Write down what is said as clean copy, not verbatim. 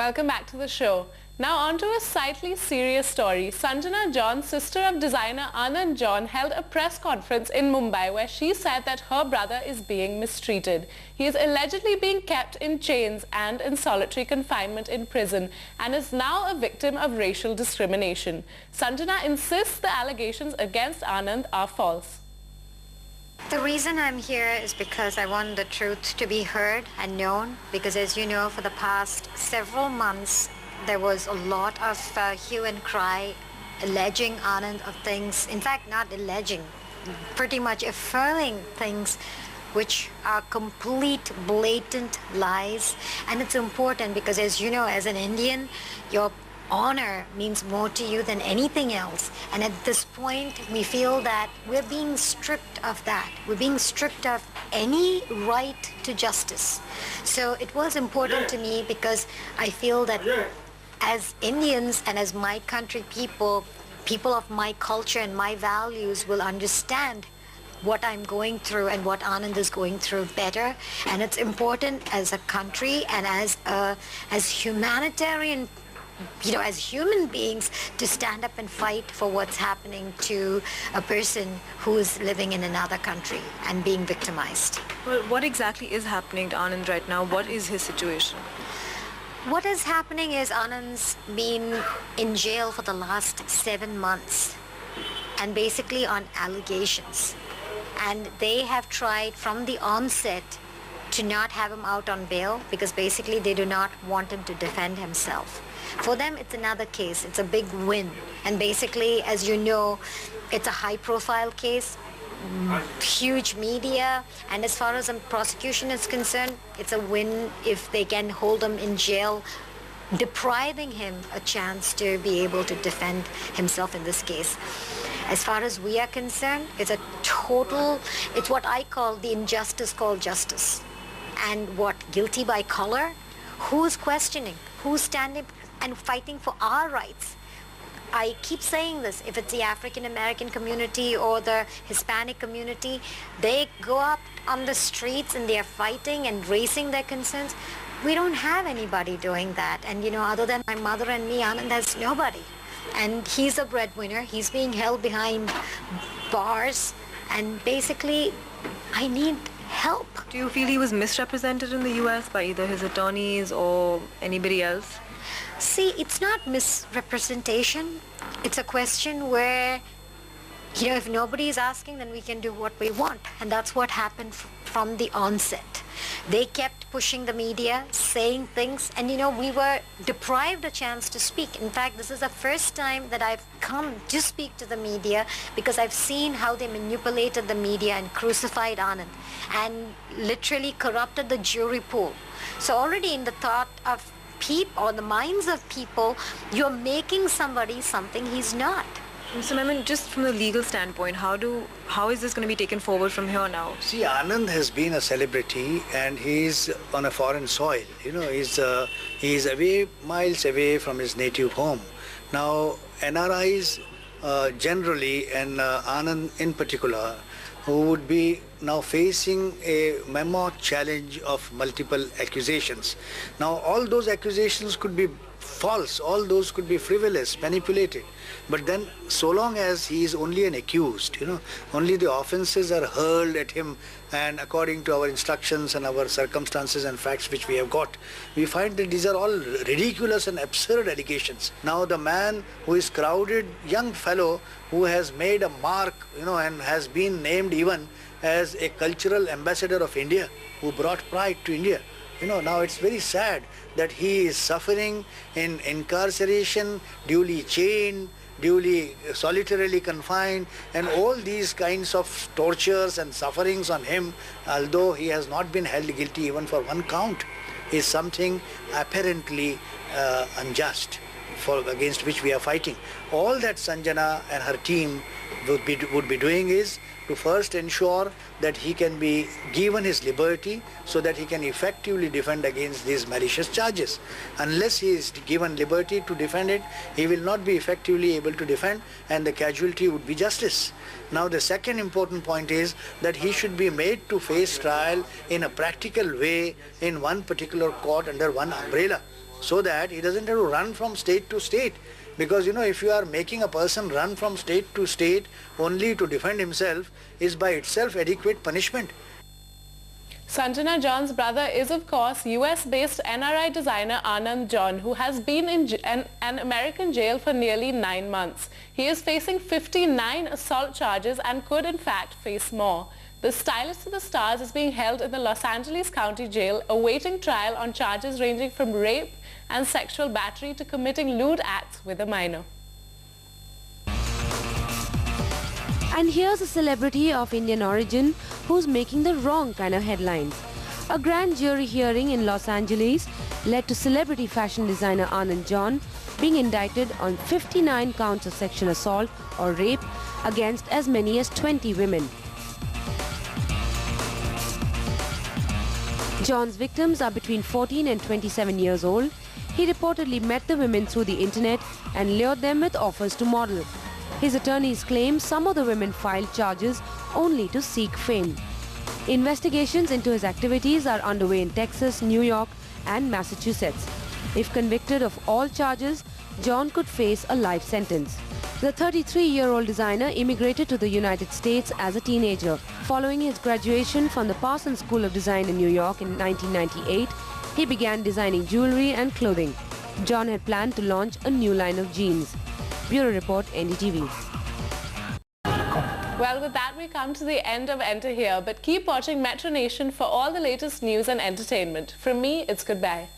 Welcome back to the show. Now on to a slightly serious story. Sanjana John, sister of designer Anand John, held a press conference in Mumbai where she said that her brother is being mistreated. He is allegedly being kept in chains and in solitary confinement in prison and is now a victim of racial discrimination. Sanjana insists the allegations against Anand are false. The reason I'm here is because I want the truth to be heard and known, because as you know, for the past several months, there was a lot of hue and cry alleging Anand of things, in fact not alleging, pretty much affirming things which are complete, blatant lies. And it's important because as you know, as an Indian, your honor means more to you than anything else. And at this point, we feel that we're being stripped of that. We're being stripped of any right to justice. So it was important to me because I feel that as Indians and as my country people of my culture and my values will understand what I'm going through and what Anand is going through better. And it's important as a country and as humanitarian, as human beings, to stand up and fight for what's happening to a person who is living in another country and being victimized. Well, what exactly is happening to Anand right now? What is his situation? What is happening is Anand's been in jail for the last 7 months and basically on allegations. And they have tried from the onset to not have him out on bail because basically they do not want him to defend himself. For them, it's another case. It's a big win. And basically, as you know, it's a high-profile case, huge media, and as far as the prosecution is concerned, it's a win if they can hold him in jail, depriving him a chance to be able to defend himself in this case. As far as we are concerned, it's what I call the injustice called justice. And what, guilty by color? Who's questioning? Who's standing and fighting for our rights? I keep saying this, if it's the African American community or the Hispanic community, they go up on the streets and they're fighting and raising their concerns. We don't have anybody doing that. And other than my mother and me, Anand has nobody. And he's a breadwinner. He's being held behind bars. And basically, I need help. Do you feel he was misrepresented in the US by either his attorneys or anybody else? See, it's not misrepresentation. It's a question where, if nobody is asking, then we can do what we want. And that's what happened from the onset. They kept pushing the media, saying things, and we were deprived a chance to speak. In fact, this is the first time that I've come to speak to the media because I've seen how they manipulated the media and crucified Anand and literally corrupted the jury pool. So already in the thought of people or the minds of people, you're making somebody something he's not. So, just from the legal standpoint, how is this going to be taken forward from here now? See, Anand has been a celebrity and he's on a foreign soil. He's away, miles away from his native home. Now, NRIs generally, and Anand in particular, who would be now facing a mammoth challenge of multiple accusations. Now, all those accusations could be false, all those could be frivolous, manipulated. But then, so long as he is only an accused, only the offenses are hurled at him, and according to our instructions and our circumstances and facts which we have got, we find that these are all ridiculous and absurd allegations. Now, the man who is crowded, young fellow who has made a mark, and has been named even as a cultural ambassador of India, who brought pride to India. Now it's very sad that he is suffering in incarceration, duly chained, duly solitarily confined, and all these kinds of tortures and sufferings on him, although he has not been held guilty even for one count, is something apparently unjust, against which we are fighting. All that Sanjana and her team would be doing is to first ensure that he can be given his liberty so that he can effectively defend against these malicious charges. Unless he is given liberty to defend it, he will not be effectively able to defend, and the casualty would be justice. Now, the second important point is that he should be made to face trial in a practical way in one particular court under one umbrella. so that he doesn't have to run from state to state. Because if you are making a person run from state to state only to defend himself is by itself adequate punishment. Sanjana John's brother is, of course, US-based NRI designer Anand John, who has been in an American jail for nearly 9 months. He is facing 59 assault charges and could, in fact, face more. The stylist of the stars is being held in the Los Angeles County Jail, awaiting trial on charges ranging from rape and sexual battery to committing lewd acts with a minor. And here's a celebrity of Indian origin who's making the wrong kind of headlines. A grand jury hearing in Los Angeles led to celebrity fashion designer Anand John being indicted on 59 counts of sexual assault or rape against as many as 20 women. John's victims are between 14 and 27 years old. He reportedly met the women through the internet and lured them with offers to model. His attorneys claim some of the women filed charges only to seek fame. Investigations into his activities are underway in Texas, New York and Massachusetts. If convicted of all charges, John could face a life sentence. The 33-year-old designer immigrated to the United States as a teenager. Following his graduation from the Parsons School of Design in New York in 1998, he began designing jewelry and clothing. John had planned to launch a new line of jeans. Bureau Report, NDTV. Well, with that we come to the end of Enter Here, but keep watching Metro Nation for all the latest news and entertainment. From me, it's goodbye.